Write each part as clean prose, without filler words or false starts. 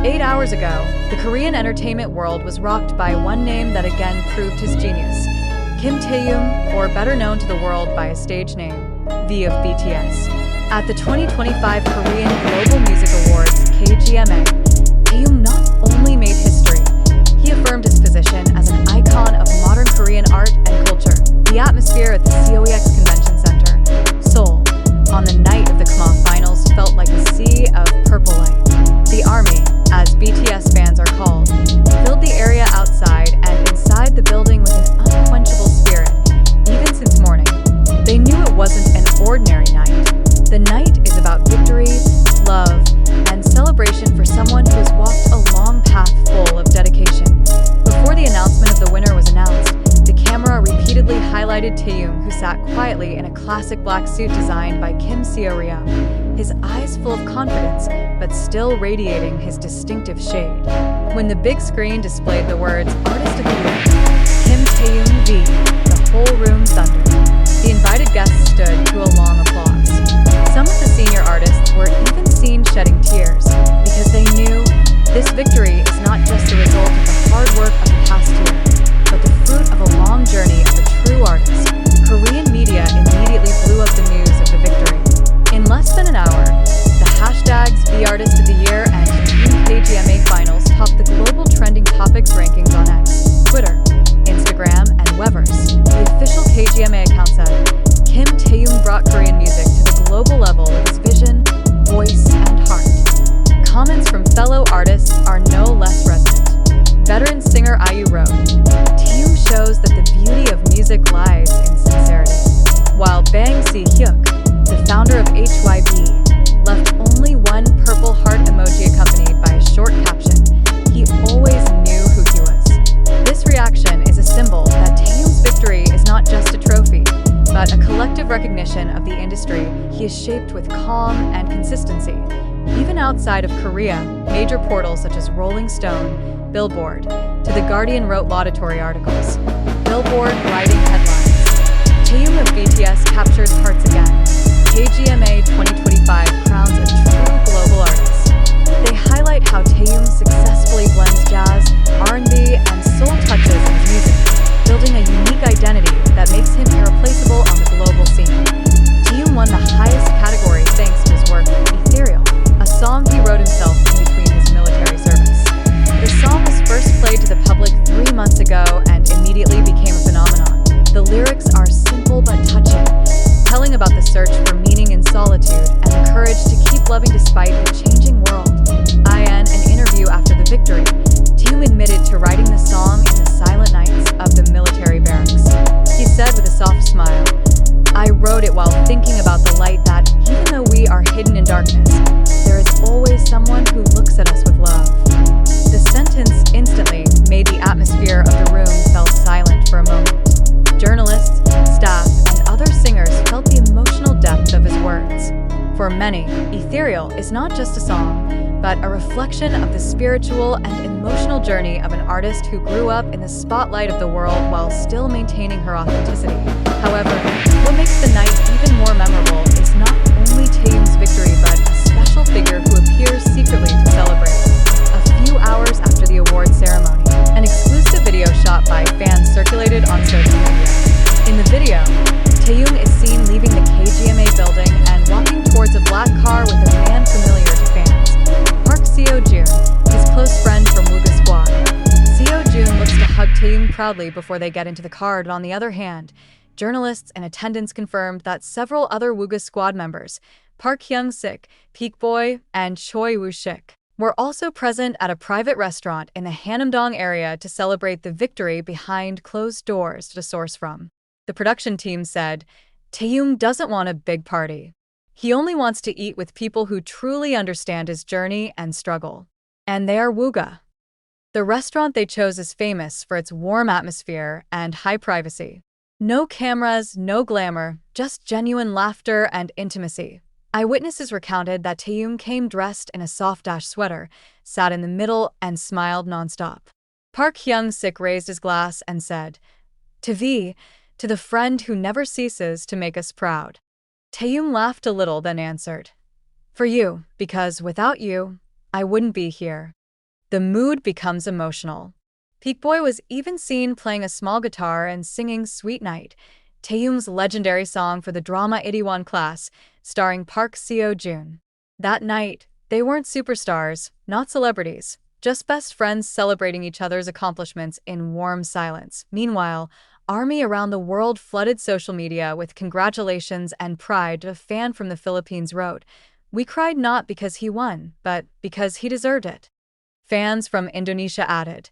8 hours ago, the Korean entertainment world was rocked by one name that again proved his genius. Kim Taehyung, or better known to the world by his stage name, V of BTS. At the 2025 Korean Global Music Awards, KGMA, Taehyung not only made history, he affirmed his position as an icon of modern Korean art and culture. The atmosphere at the COEX Convention Center, Seoul, on the night of the KGMA finals felt like a sea of purple light. The army, as BTS fans are called, filled the area outside and inside the building with an unquenchable spirit, even since morning. They knew it wasn't an ordinary night. The night is about victory, love, and celebration for someone who has walked a long path full of dedication. Before the announcement of the winner was announced, the camera repeatedly highlighted Taehyung, who sat quietly in a classic black suit designed by Kim Seo-ria, his eyes full of confidence, but still radiating his distinctive shade. When the big screen displayed the words "Artist of the Year, Kim Taehyung V," the whole room thundered. The invited guests stood to a long applause. Some of the senior artists were even seen shedding tears, because they knew this victory is not just a result of the hard work of the past year, but the fruit of a long journey of a true artist. Korean media immediately blew up the news of the victory. In less than an hour, the hashtags #BeArtist of the Year and KGMA Finals topped the global trending topics rankings on X, Twitter, Instagram, and Weverse. The official KGMA account said, Kim Taehyung brought Korean music to the global level with his vision, voice, and heart. Comments from fellow artists are no less resonant. Veteran singer IU wrote, Taehyung shows that the beauty of music lies in sincerity. While Bang Si-hyuk, the founder of HYB, left only one purple heart emoji accompanied by a short caption, he always knew who he was. This reaction is a symbol that Taehyung's victory is not just a trophy, but a collective recognition of the industry he has shaped with calm and consistency. Even outside of Korea, major portals such as Rolling Stone, Billboard, to The Guardian wrote laudatory articles. Billboard writing headlines, Taehyung of BTS captures hearts again. KGMA 2025 crowns a true global artist. They highlight how Taehyung successfully blends jazz, R&B, and soul touches in his music, building a unique identity that makes him irreplaceable on the global scene. Taehyung won the highest category thanks to his work, Ethereal, a song he wrote himself in between his military service. The song was first played to the public 3 months ago and immediately became a phenomenon. The lyrics are simple but touching, telling about the search for meaning in solitude and the courage to keep loving despite the changing world. In an interview after the victory, Taehyung admitted to writing the song in the silent nights of the military barracks. He said with a soft smile, I wrote it while thinking about the light that, even though we are hidden in darkness, there is always someone who looks at us with love. The sentence instantly made the atmosphere of the room fell silent for a moment. Journalists, staff, and other singers felt the emotional depth of his words. For many, Ethereal is not just a song, but a reflection of the spiritual and emotional journey of an artist who grew up in the spotlight of the world while still maintaining her authenticity. However, what makes the night even more memorable is not only Taehyung's victory, but a special figure who appears secretly to celebrate. A few hours after the award ceremony, an exclusive video shot by fans circulated on social media. In the video, Taehyung is seen leaving the KGMA building and walking towards a black car with a man familiar to fans, Apareceu, his close friend from Wooga Squad. Seo-joon looks to hug Taehyung proudly before they get into the car, but on the other hand, journalists in attendance confirmed that several other Wooga Squad members, Park Hyung-sik, Peak Boy, and Choi Woo-shik, were also present at a private restaurant in the Hanamdong area to celebrate the victory behind closed doors, to source from. The production team said, Taehyung doesn't want a big party. He only wants to eat with people who truly understand his journey and struggle. And they are Wooga. The restaurant they chose is famous for its warm atmosphere and high privacy. No cameras, no glamour, just genuine laughter and intimacy. Eyewitnesses recounted that Taehyung came dressed in a soft sweater, sat in the middle, and smiled nonstop. Park Hyung-sik raised his glass and said, To V, to the friend who never ceases to make us proud. Taehyung laughed a little, then answered, For you, because without you, I wouldn't be here. The mood becomes emotional. Peak Boy was even seen playing a small guitar and singing Sweet Night, Taehyung's legendary song for the drama 81 class, starring Park Seo-joon. That night, they weren't superstars, not celebrities, just best friends celebrating each other's accomplishments in warm silence. Meanwhile, ARMY around the world flooded social media with congratulations and pride. A fan from the Philippines wrote, "We cried not because he won, but because he deserved it." Fans from Indonesia added,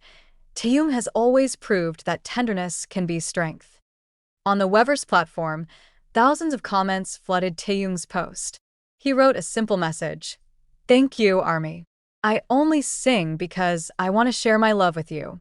"Taehyung has always proved that tenderness can be strength." On the Weverse platform, thousands of comments flooded Taehyung's post. He wrote a simple message: "Thank you, ARMY. I only sing because I want to share my love with you."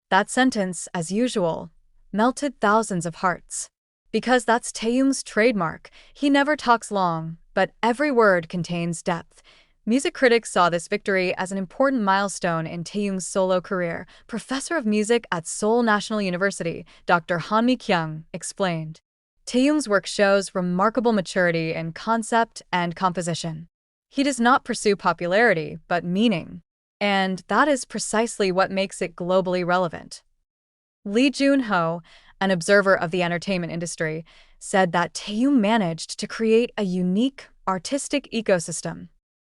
That sentence, as usual, melted thousands of hearts. Because that's Taehyung's trademark, he never talks long, but every word contains depth. Music critics saw this victory as an important milestone in Taehyung's solo career. Professor of music at Seoul National University, Dr. Han Kyung, explained, "Taehyung's work shows remarkable maturity in concept and composition. He does not pursue popularity, but meaning. And that is precisely what makes it globally relevant." Lee Jun-ho, an observer of the entertainment industry, said that Taehyung managed to create a unique, artistic ecosystem.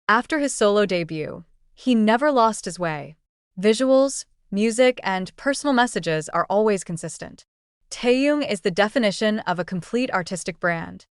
After his solo debut, he never lost his way. Visuals, music, and personal messages are always consistent. Taehyung is the definition of a complete artistic brand.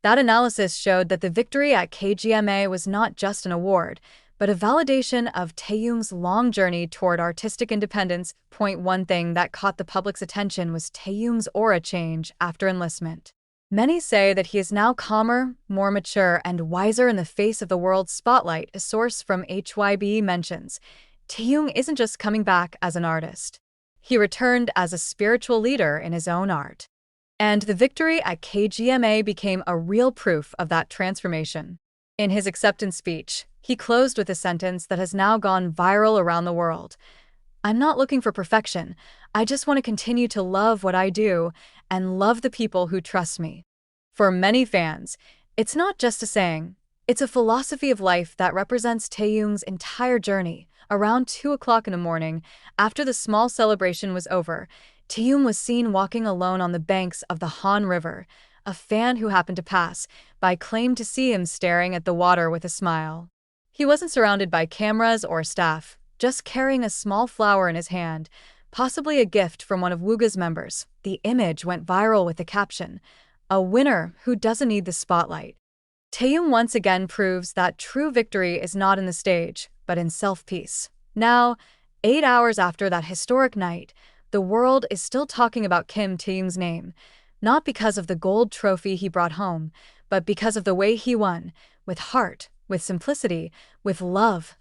That analysis showed that the victory at KGMA was not just an award, but a validation of Taehyung's long journey toward artistic independence. One thing that caught the public's attention was Taehyung's aura change after enlistment. Many say that he is now calmer, more mature, and wiser in the face of the world's spotlight. A source from HYB mentions, Taehyung isn't just coming back as an artist. He returned as a spiritual leader in his own art. And the victory at KGMA became a real proof of that transformation. In his acceptance speech, he closed with a sentence that has now gone viral around the world. "I'm not looking for perfection. I just want to continue to love what I do and love the people who trust me." For many fans, it's not just a saying. It's a philosophy of life that represents Taehyung's entire journey. Around 2 o'clock in the morning, after the small celebration was over, Taehyung was seen walking alone on the banks of the Han River. A fan who happened to pass by claimed to see him staring at the water with a smile. He wasn't surrounded by cameras or staff, just carrying a small flower in his hand, possibly a gift from one of Wooga's members. The image went viral with the caption, "A winner who doesn't need the spotlight." Taehyung once again proves that true victory is not in the stage, but in self-peace. Now, 8 hours after that historic night, the world is still talking about Kim Taehyung's name, not because of the gold trophy he brought home, but because of the way he won, with heart, with simplicity, with love.